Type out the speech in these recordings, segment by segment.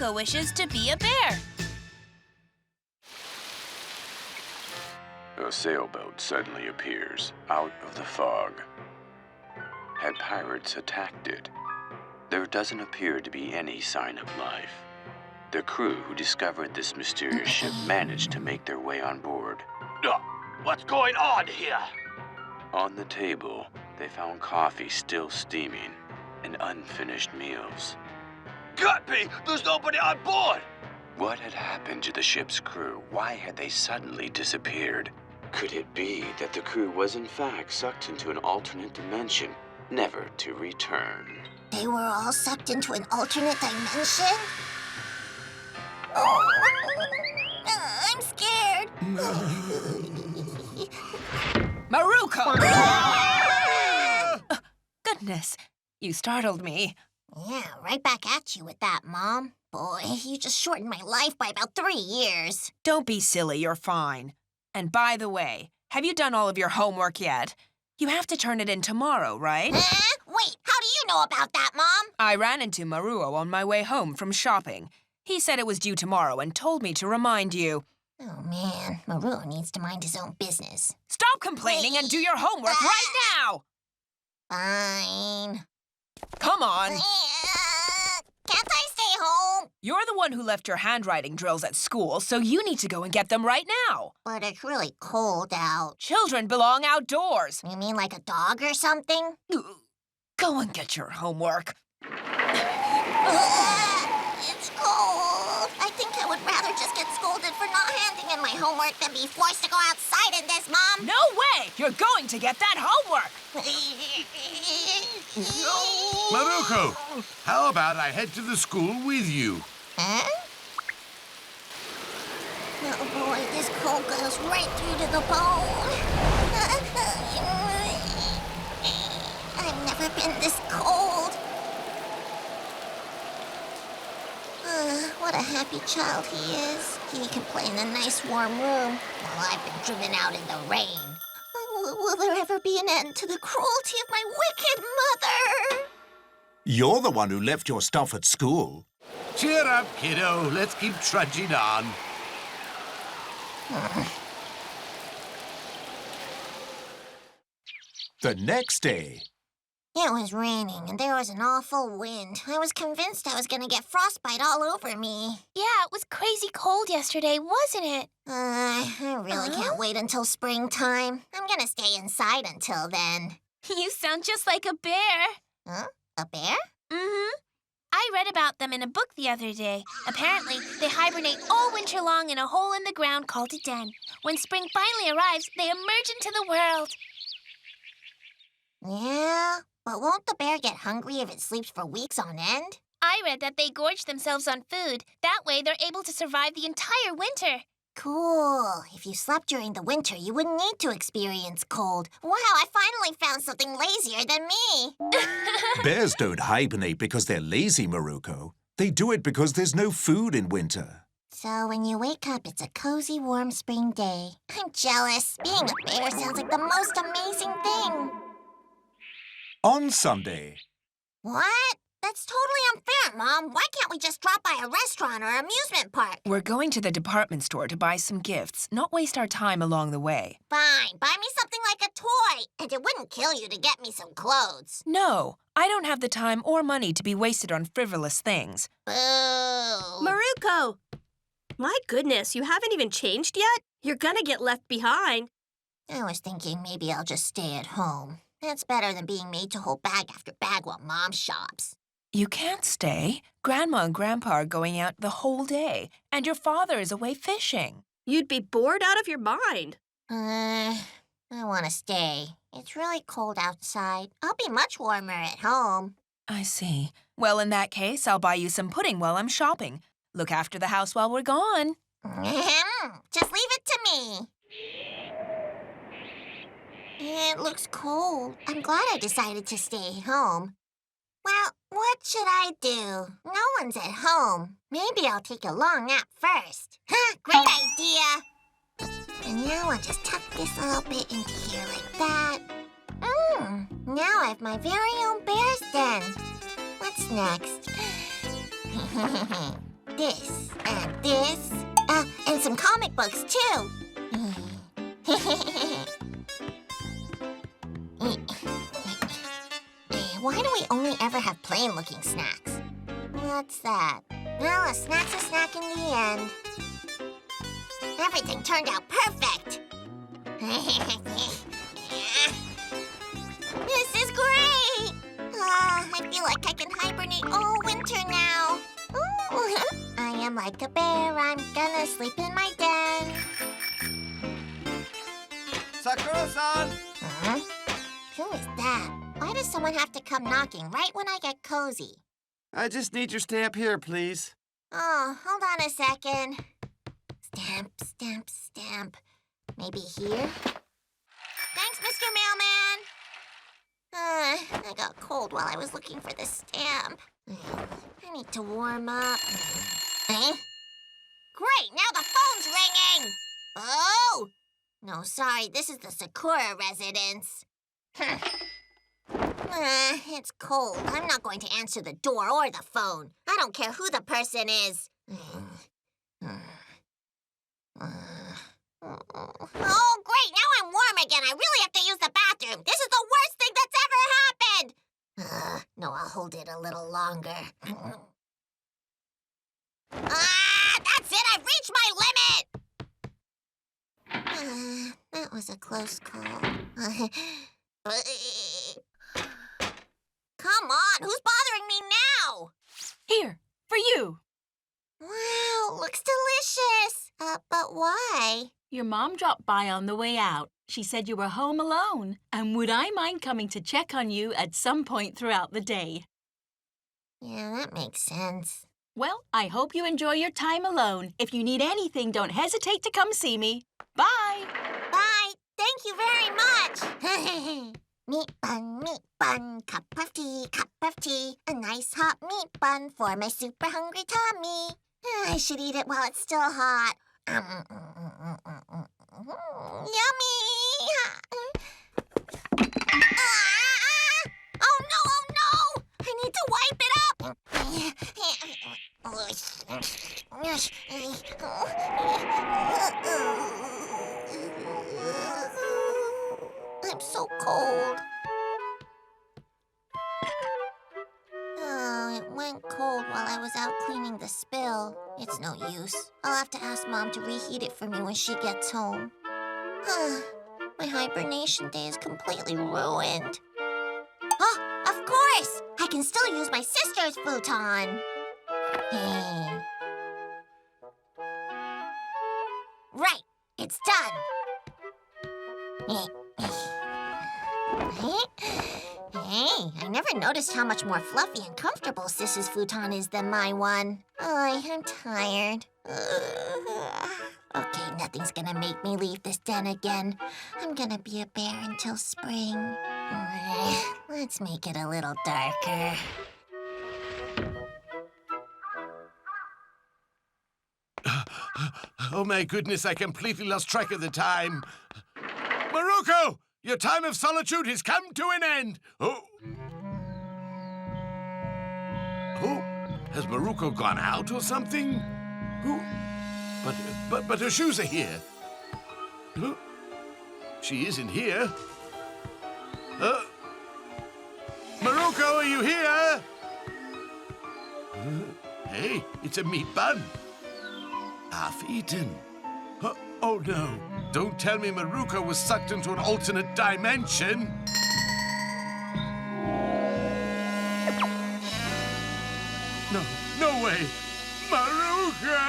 Maruko wishes to be a bear. A sailboat suddenly appears out of the fog. Had pirates attacked it? There doesn't appear to be any sign of life. The crew who discovered this mysterious ship managed to make their way on board. What's going on here? On the table, they found coffee still steaming and unfinished meals. Can't be! There's nobody on board! What had happened to the ship's crew? Why had they suddenly disappeared? Could it be that the crew was in fact sucked into an alternate dimension, never to return? They were all sucked into an alternate dimension? Oh, I'm scared. Maruko! Goodness, you startled me. Yeah, right back at you with that, Mom. Boy, you just shortened my life by about 3 years. Don't be silly, you're fine. And by the way, have you done all of your homework yet? You have to turn it in tomorrow, right? Wait, how do you know about that, Mom? I ran into Maruo on my way home from shopping. He said it was due tomorrow and told me to remind you. Oh, man, Maruo needs to mind his own business. Stop complaining and do your homework right now! Fine. Come on. Can't I stay home? You're the one who left your handwriting drills at school, so you need to go and get them right now. But it's really cold out. Children belong outdoors. You mean like a dog or something? Go and get your homework. It's cold. I think I would rather just get scolded for not handing in my homework than be forced to go outside in this, Mom. No way! You're going to get that homework! Maruko, how about I head to the school with you? Huh? Oh boy, this cold goes right through to the bone. I've never been this cold. What a happy child he is. He can play in a nice warm room while I've been driven out in the rain. Will there ever be an end to the cruelty of my wicked mother? You're the one who left your stuff at school. Cheer up, kiddo. Let's keep trudging on. The next day. It was raining, and there was an awful wind. I was convinced I was going to get frostbite all over me. Yeah, it was crazy cold yesterday, wasn't it? I really can't wait until springtime. I'm going to stay inside until then. You sound just like a bear. Huh? A bear? Mm-hmm. I read about them in a book the other day. Apparently, they hibernate all winter long in a hole in the ground called a den. When spring finally arrives, they emerge into the world. Yeah, but won't the bear get hungry if it sleeps for weeks on end? I read that they gorge themselves on food. That way, they're able to survive the entire winter. Cool. If you slept during the winter, you wouldn't need to experience cold. Wow, I finally found something lazier than me. Bears don't hibernate because they're lazy, Maruko. They do it because there's no food in winter. So when you wake up, it's a cozy, warm spring day. I'm jealous. Being a bear sounds like the most amazing thing. On Sunday. What? That's totally unfair, Mom. Why can't we just drop by a restaurant or amusement park? We're going to the department store to buy some gifts, not waste our time along the way. Fine. Buy me something like a toy. And it wouldn't kill you to get me some clothes. No, I don't have the time or money to be wasted on frivolous things. Boo. Maruko! My goodness, you haven't even changed yet? You're gonna get left behind. I was thinking maybe I'll just stay at home. That's better than being made to hold bag after bag while Mom shops. You can't stay. Grandma and Grandpa are going out the whole day, and your father is away fishing. You'd be bored out of your mind. I want to stay. It's really cold outside. I'll be much warmer at home. I see. Well, in that case, I'll buy you some pudding while I'm shopping. Look after the house while we're gone. Just leave it to me. It looks cold. I'm glad I decided to stay home. Well, what should I do? No one's at home. Maybe I'll take a long nap first. Great idea! And now I'll just tuck this little bit into here like that. Now I have my very own bear's den. What's next? this, and this, and some comic books, too. Why do we only ever have plain-looking snacks? What's that? Well, a snack's a snack in the end. Everything turned out perfect. This is great! I feel like I can hibernate all winter now. Ooh, I am like a bear, I'm gonna sleep in my den. Sakura-san! Huh? Who is that? Why does someone have to come knocking right when I get cozy? I just need your stamp here, please. Oh, hold on a second. Stamp, stamp, stamp. Maybe here? Thanks, Mr. Mailman. I got cold while I was looking for the stamp. I need to warm up. Eh? Great, now the phone's ringing! Oh! No, sorry, this is the Sakura residence. It's cold. I'm not going to answer the door or the phone. I don't care who the person is. Oh, great! Now I'm warm again. I really have to use the bathroom. This is the worst thing that's ever happened! No, I'll hold it a little longer. That's it! I've reached my limit! That was a close call. Come on! Who's bothering me now? Here, for you. Wow, looks delicious. But why? Your mom dropped by on the way out. She said you were home alone. And would I mind coming to check on you at some point throughout the day? Yeah, that makes sense. Well, I hope you enjoy your time alone. If you need anything, don't hesitate to come see me. Bye! Bye! Thank you very much! Meat bun, cup of tea, a nice hot meat bun for my super hungry tummy. I should eat it while it's still hot. Yummy! Oh no, oh no! I need to wipe it up! I'm so cold. Oh, it went cold while I was out cleaning the spill. It's no use. I'll have to ask Mom to reheat it for me when she gets home. My hibernation day is completely ruined. Oh, of course! I can still use my sister's futon. Right, it's done. Hey, I never noticed how much more fluffy and comfortable Sis's futon is than my one. Oh, I'm tired. Okay, nothing's gonna make me leave this den again. I'm gonna be a bear until spring. Let's make it a little darker. Oh my goodness, I completely lost track of the time. Maruko! Your time of solitude has come to an end! Oh! Has Maruko gone out or something? But her shoes are here. She isn't here. Maruko, are you here? Hey, it's a meat bun. Half-eaten. Oh no, don't tell me Maruko was sucked into an alternate dimension. No way. Maruko!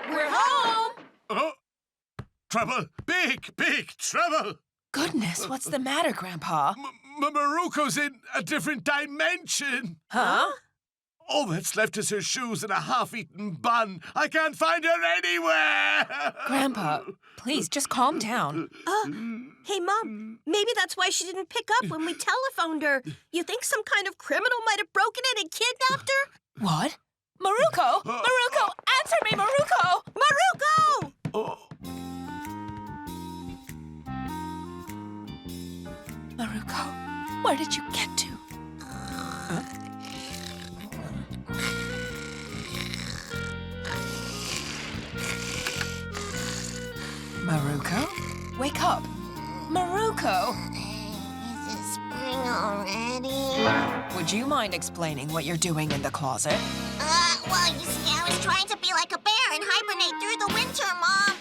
We're home! Oh, trouble, big trouble. Goodness, what's the matter, Grandpa? Maruko's in a different dimension. Huh? All that's left is her shoes and a half-eaten bun. I can't find her anywhere! Grandpa, please, just calm down. Hey, Mom, maybe that's why she didn't pick up when we telephoned her. You think some kind of criminal might have broken in and kidnapped her? What? Maruko! Maruko! Answer me, Maruko! Maruko! Oh. Maruko, where did you get to? Would you mind explaining what you're doing in the closet? Well, you see, I was trying to be like a bear and hibernate through the winter, Mom.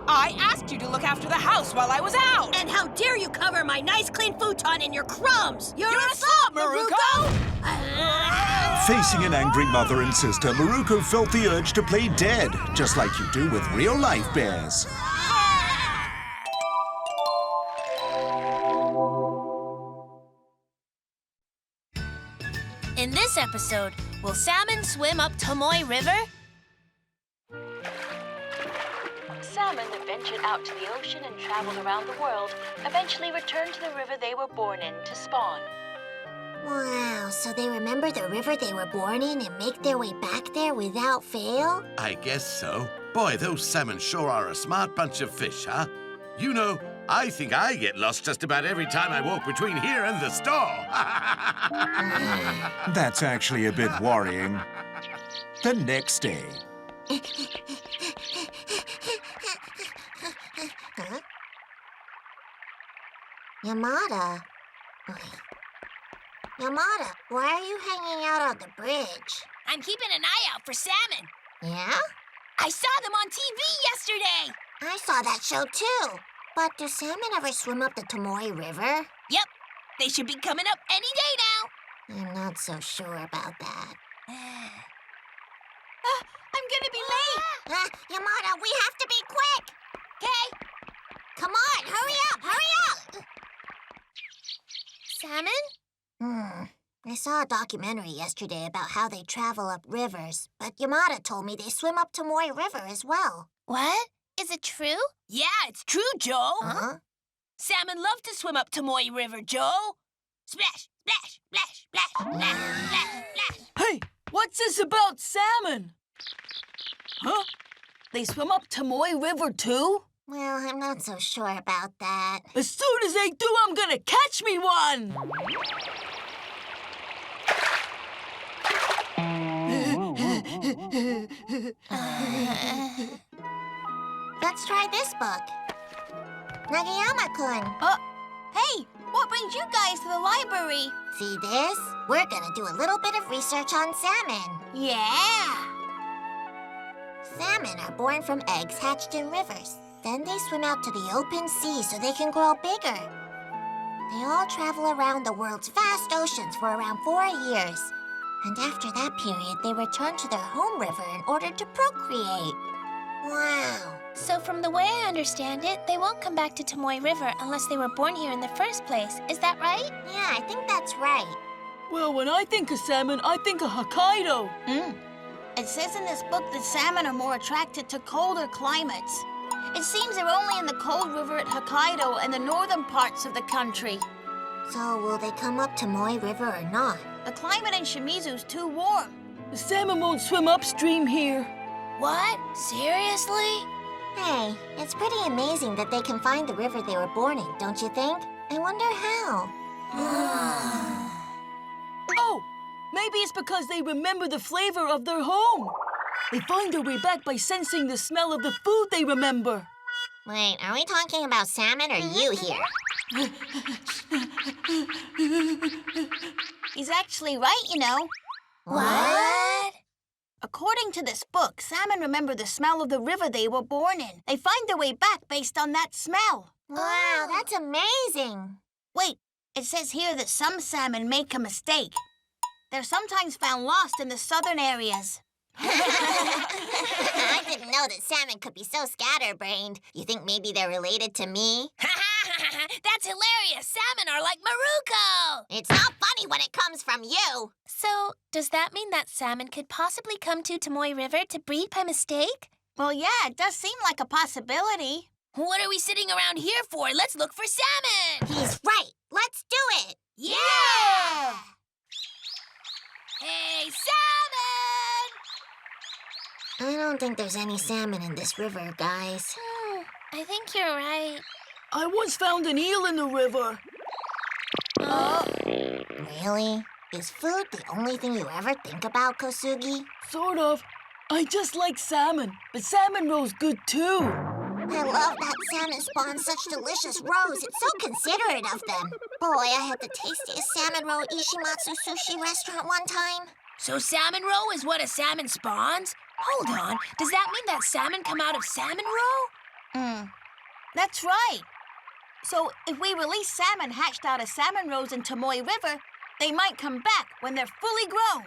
I asked you to look after the house while I was out! And how dare you cover my nice clean futon in your crumbs? You're a sop, Maruko! Facing an angry mother and sister, Maruko felt the urge to play dead, just like you do with real-life bears. In this episode, will Salmon swim up Tomoe River? Salmon that ventured out to the ocean and traveled around the world eventually returned to the river they were born in to spawn. Wow, so they remember the river they were born in and make their way back there without fail? I guess so. Boy, those salmon sure are a smart bunch of fish, huh? You know, I think I get lost just about every time I walk between here and the store. That's actually a bit worrying. The next day. Huh? Yamada. Yamada, why are you hanging out on the bridge? I'm keeping an eye out for salmon. Yeah? I saw them on TV yesterday. I saw that show too. But do salmon ever swim up the Tomoe River? Yep, they should be coming up any day now. I'm not so sure about that. I'm gonna be late. Yamada, we have to be quick! Okay. Come on, hurry up! Salmon? I saw a documentary yesterday about how they travel up rivers, but Yamada told me they swim up Tomoe River as well. What? Is it true? Yeah, it's true, Joe. Huh? Salmon love to swim up Tomoe River, Joe. Splash, splash, splash, splash, splash, splash, splash. Hey, what's this about salmon? Huh? They swim up Tomoe River too? Well, I'm not so sure about that. As soon as they do, I'm gonna catch me one! Let's try this book. Nagayama-kun. Hey, what brings you guys to the library? See this? We're gonna do a little bit of research on salmon. Yeah. Salmon are born from eggs hatched in rivers. Then they swim out to the open sea so they can grow bigger. They all travel around the world's vast oceans for around 4 years. And after that period, they return to their home river in order to procreate. Wow. So from the way I understand it, they won't come back to Tomoe River unless they were born here in the first place. Is that right? Yeah, I think that's right. Well, when I think of salmon, I think of Hokkaido. It says in this book that salmon are more attracted to colder climates. It seems they're only in the cold river at Hokkaido and the northern parts of the country. So will they come up Tomoe River or not? The climate in Shimizu's too warm. The salmon won't swim upstream here. What? Seriously? Hey, it's pretty amazing that they can find the river they were born in, don't you think? I wonder how. Oh, maybe it's because they remember the flavor of their home. They find their way back by sensing the smell of the food they remember. Wait, are we talking about salmon or you here? He's actually right, you know. What? According to this book, salmon remember the smell of the river they were born in. They find their way back based on that smell. Wow, that's amazing. Wait, it says here that some salmon make a mistake. They're sometimes found lost in the southern areas. I didn't know that salmon could be so scatterbrained. You think maybe they're related to me? That's hilarious. Salmon are like Maruko. It's not funny when it comes from you. So, does that mean that salmon could possibly come to Tomoe River to breed by mistake? Well, yeah, it does seem like a possibility. What are we sitting around here for? Let's look for salmon. He's right. Let's do it. Yeah! Hey, salmon! I don't think there's any salmon in this river, guys. I think you're right. I once found an eel in the river. Really? Is food the only thing you ever think about, Kosugi? Sort of. I just like salmon, but salmon rolls good too. I love that salmon spawns such delicious roes. It's so considerate of them. Boy, I had the tastiest salmon roe at Ishimatsu Sushi restaurant one time. So salmon roe is what a salmon spawns? Hold on, does that mean that salmon come out of salmon roe? That's right. So if we release salmon hatched out of salmon roes in Tomoe River, they might come back when they're fully grown.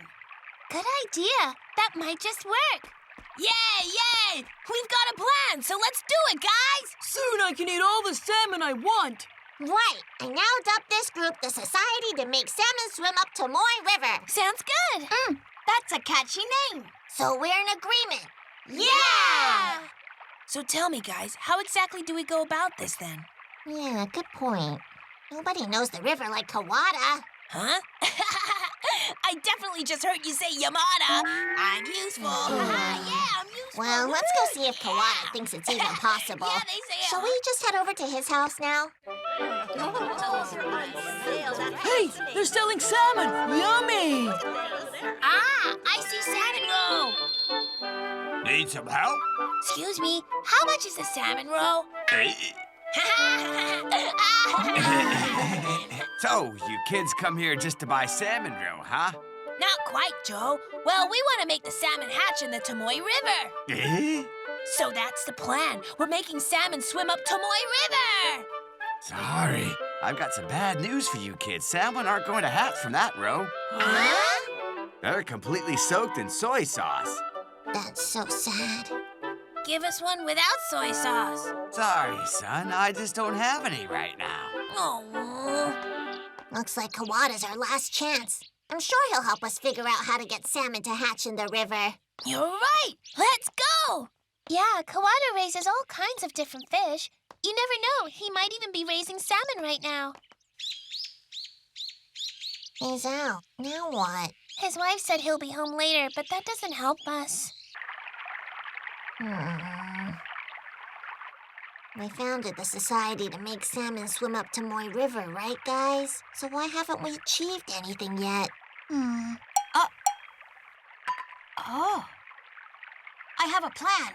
Good idea. That might just work. Yay, yay! We've got a plan, so let's do it, guys! Soon I can eat all the salmon I want. Right. I now dubbed this group the Society to Make Salmon Swim Up Tomoe River. Sounds good. That's a catchy name. So we're in agreement. Yeah! So tell me, guys, how exactly do we go about this, then? Yeah, good point. Nobody knows the river like Kawada. Huh? I definitely just heard you say Yamada. I'm useful. Yeah, I'm useful. Well, let's go see if Kawada thinks it's even possible. Yeah, they say Shall we just head over to his house now? Hey, they're selling salmon. Yummy. I see salmon roe. Need some help? Excuse me, how much is a salmon roe? So, you kids come here just to buy salmon roe, huh? Not quite, Joe. Well, we want to make the salmon hatch in the Tomoe River. So that's the plan. We're making salmon swim up Tomoe River. Sorry. I've got some bad news for you kids. Salmon aren't going to hatch from that roe. Huh? They're completely soaked in soy sauce. That's so sad. Give us one without soy sauce. Sorry, son. I just don't have any right now. Oh. Looks like Kawada's our last chance. I'm sure he'll help us figure out how to get salmon to hatch in the river. You're right. Let's go. Yeah, Kawada raises all kinds of different fish. You never know, he might even be raising salmon right now. He's out. Now what? His wife said he'll be home later, but that doesn't help us. We founded the Society to Make Salmon Swim Up Tomoe River, right, guys? So why haven't we achieved anything yet? Oh. I have a plan.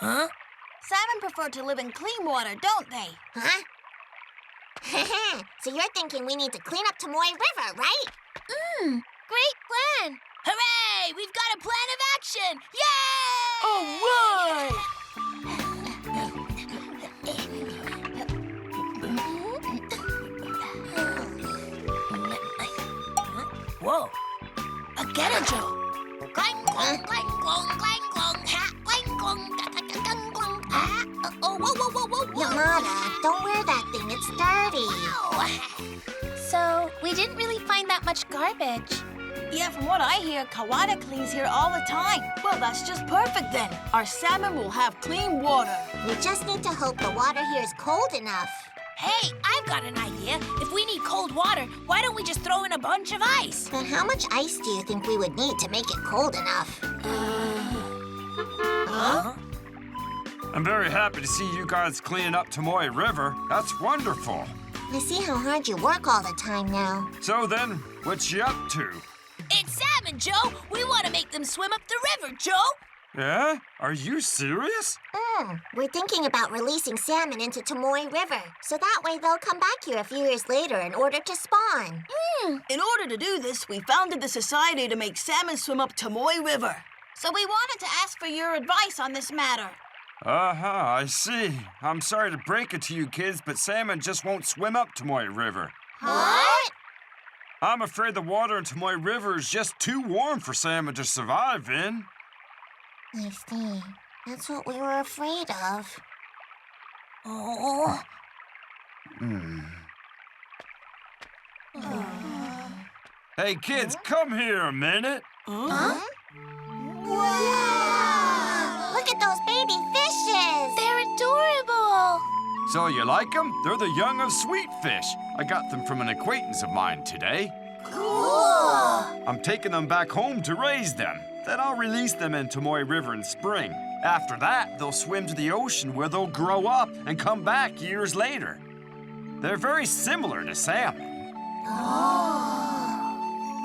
Huh? Salmon prefer to live in clean water, don't they? Huh? So you're thinking we need to clean up Tomoe River, right? Great plan. Hooray! We've got a plan of action! Yay! All right. Whoa. Again a Joe. Clang, clong, clang, clong, clang, clong, ha, clang, clong, clang, clong, ha. Oh, whoa, whoa, whoa, whoa, whoa. Yamada, don't wear that thing. It's dirty. So, we didn't really find that much garbage. Yeah, from what I hear, Kawada cleans here all the time. Well, that's just perfect then. Our salmon will have clean water. We just need to hope the water here is cold enough. Hey, I've got an idea. If we need cold water, why don't we just throw in a bunch of ice? But how much ice do you think we would need to make it cold enough? Huh? I'm very happy to see you guys cleaning up Tomoe River. That's wonderful. I see how hard you work all the time now. So then, what you up to? It's salmon, Joe. We want to make them swim up the river, Joe. Yeah? Are you serious? We're thinking about releasing salmon into Tomoe River, so that way they'll come back here a few years later in order to spawn. In order to do this, we founded the Society to Make Salmon Swim Up Tomoe River. So we wanted to ask for your advice on this matter. I see. I'm sorry to break it to you kids, but salmon just won't swim up Tomoe River. What? I'm afraid the water in Tomoe River is just too warm for salmon to survive in. I see. That's what we were afraid of. Oh. Hey kids, come here a minute. Huh? Wow! Look at those baby fishes! They're adorable. So you like them? They're the young of sweetfish. I got them from an acquaintance of mine today. Cool! I'm taking them back home to raise them. Then I'll release them in Tomoe River in spring. After that, they'll swim to the ocean where they'll grow up and come back years later. They're very similar to salmon. Oh.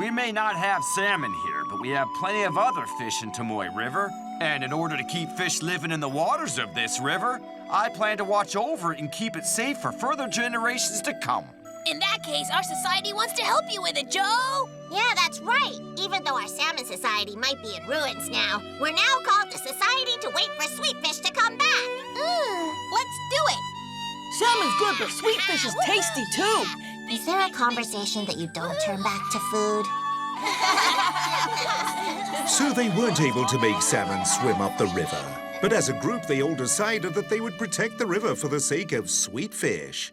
We may not have salmon here, but but we have plenty of other fish in Tomoe River. And in order to keep fish living in the waters of this river, I plan to watch over it and keep it safe for further generations to come. In that case, our society wants to help you with it, Joe. Yeah, that's right. Even though our salmon society might be in ruins now, we're now called the Society to Wait for Sweetfish to Come Back. Let's do it! Salmon's good, but sweet fish is tasty, too. Is there a conversation that you don't turn back to food? So they weren't able to make salmon swim up the river. But as a group, they all decided that they would protect the river for the sake of sweet fish.